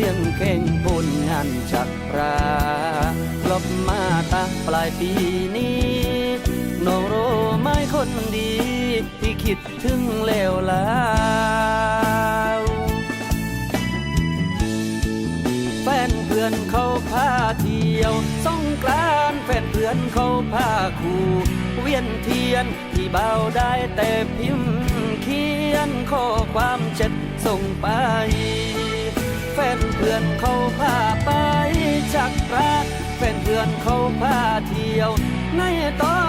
สียงเข่งพูนงานจักราลบมาตาปลายปีนี้น้องรู้ไหมคนดีที่คิดถึงเลวแล้วแฟนเพื่อนเขาพาเที่ยวสงกรานต์แฟนเพื่อนเขาพาคู่เวียนเทียนที่เบาได้แต่พิมพ์เขียนข้อความเช็ดส่งไปแฟนเพื่อนเขาพาไปจักราแฟนเพื่อนเขาพาเที่ยวในตอน